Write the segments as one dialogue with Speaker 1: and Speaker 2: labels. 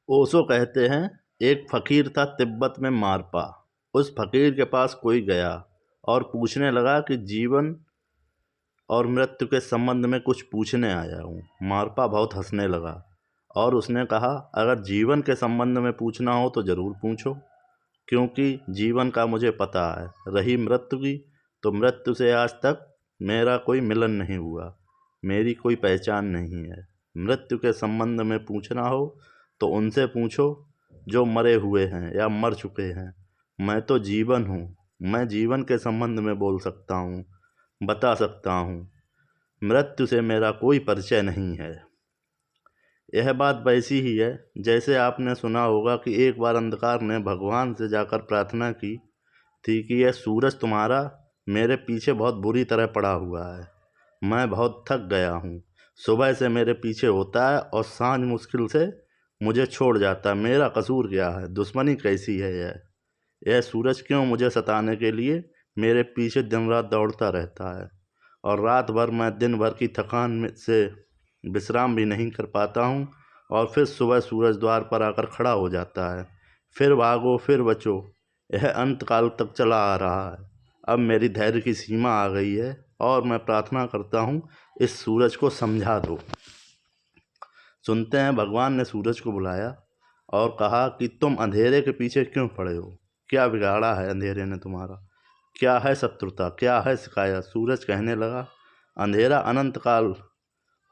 Speaker 1: ओशो कहते हैं, एक फकीर था तिब्बत में मारपा। उस फकीर के पास कोई गया और पूछने लगा कि जीवन और मृत्यु के संबंध में कुछ पूछने आया हूँ। मारपा बहुत हंसने लगा और उसने कहा, अगर जीवन के संबंध में पूछना हो तो ज़रूर पूछो, क्योंकि जीवन का मुझे पता है। रही मृत्यु की, तो मृत्यु से आज तक मेरा कोई मिलन नहीं हुआ, मेरी कोई पहचान नहीं है। मृत्यु के संबंध में पूछना हो तो उनसे पूछो जो मरे हुए हैं या मर चुके हैं। मैं तो जीवन हूँ, मैं जीवन के संबंध में बोल सकता हूँ, बता सकता हूँ। मृत्यु से मेरा कोई परिचय नहीं है। यह बात वैसी ही है जैसे आपने सुना होगा कि एक बार अंधकार ने भगवान से जाकर प्रार्थना की थी कि यह सूरज तुम्हारा मेरे पीछे बहुत बुरी तरह पड़ा हुआ है। मैं बहुत थक गया हूँ। सुबह से मेरे पीछे होता है और सांझ मुश्किल से मुझे छोड़ जाता है। मेरा कसूर क्या है? दुश्मनी कैसी है यह सूरज क्यों मुझे सताने के लिए मेरे पीछे दिन रात दौड़ता रहता है? और रात भर मैं दिन भर की थकान से विश्राम भी नहीं कर पाता हूँ। और फिर सुबह सूरज द्वार पर आकर खड़ा हो जाता है। फिर भागो फिर बचो, यह अंत काल तक चला आ रहा है। अब मेरी धैर्य की सीमा आ गई है और मैं प्रार्थना करता हूँ, इस सूरज को समझा दो। सुनते हैं, भगवान ने सूरज को बुलाया और कहा कि तुम अंधेरे के पीछे क्यों पड़े हो? क्या बिगाड़ा है अंधेरे ने तुम्हारा? क्या है शत्रुता, क्या है शिकायत? सूरज कहने लगा, अंधेरा अनंत काल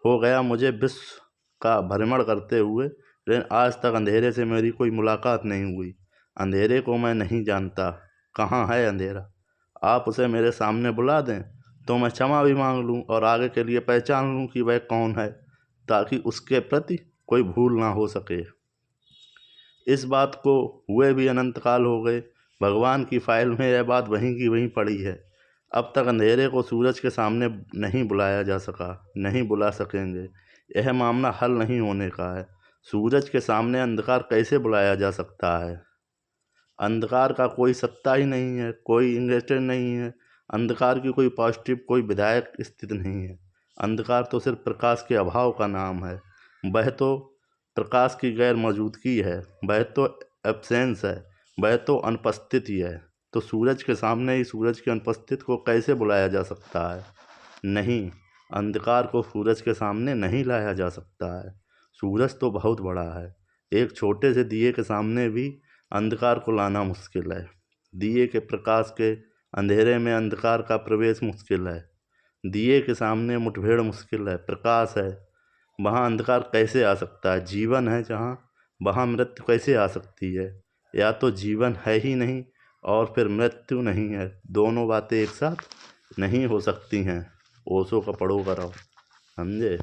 Speaker 1: हो गया मुझे विश्व का भ्रमण करते हुए, लेकिन आज तक अंधेरे से मेरी कोई मुलाकात नहीं हुई। अंधेरे को मैं नहीं जानता। कहाँ है अंधेरा? आप उसे मेरे सामने बुला दें तो मैं क्षमा भी मांग लूँ और आगे के लिए पहचान लूँ कि वह कौन है, ताकि उसके प्रति कोई भूल ना हो सके। इस बात को हुए भी अनंत काल हो गए। भगवान की फाइल में यह बात वहीं की वहीं पड़ी है। अब तक अंधेरे को सूरज के सामने नहीं बुलाया जा सका, नहीं बुला सकेंगे। यह मामला हल नहीं होने का है। सूरज के सामने अंधकार कैसे बुलाया जा सकता है? अंधकार का कोई सत्ता ही नहीं है, कोई इंग्रेस्टेड नहीं है। अंधकार की कोई पॉजिटिव, कोई विधायक स्थिति नहीं है। अंधकार तो सिर्फ प्रकाश के अभाव का नाम है। वह तो प्रकाश की गैर मौजूदगी है, वह तो एब्सेंस है, वह तो अनुपस्थिति है। तो सूरज के सामने ही सूरज की अनुपस्थिति को कैसे बुलाया जा सकता है? नहीं, अंधकार को सूरज के सामने नहीं लाया जा सकता है। सूरज तो बहुत बड़ा है। एक छोटे से दिए के सामने भी अंधकार को लाना मुश्किल है। दिए के प्रकाश के अंधेरे में अंधकार का प्रवेश मुश्किल है। दिए के सामने मुठभेड़ मुश्किल है। प्रकाश है, वहाँ अंधकार कैसे आ सकता है? जीवन है जहाँ, वहाँ मृत्यु कैसे आ सकती है? या तो जीवन है ही नहीं और फिर मृत्यु नहीं है। दोनों बातें एक साथ नहीं हो सकती हैं। ओशो का पढ़ो कराओ, समझे?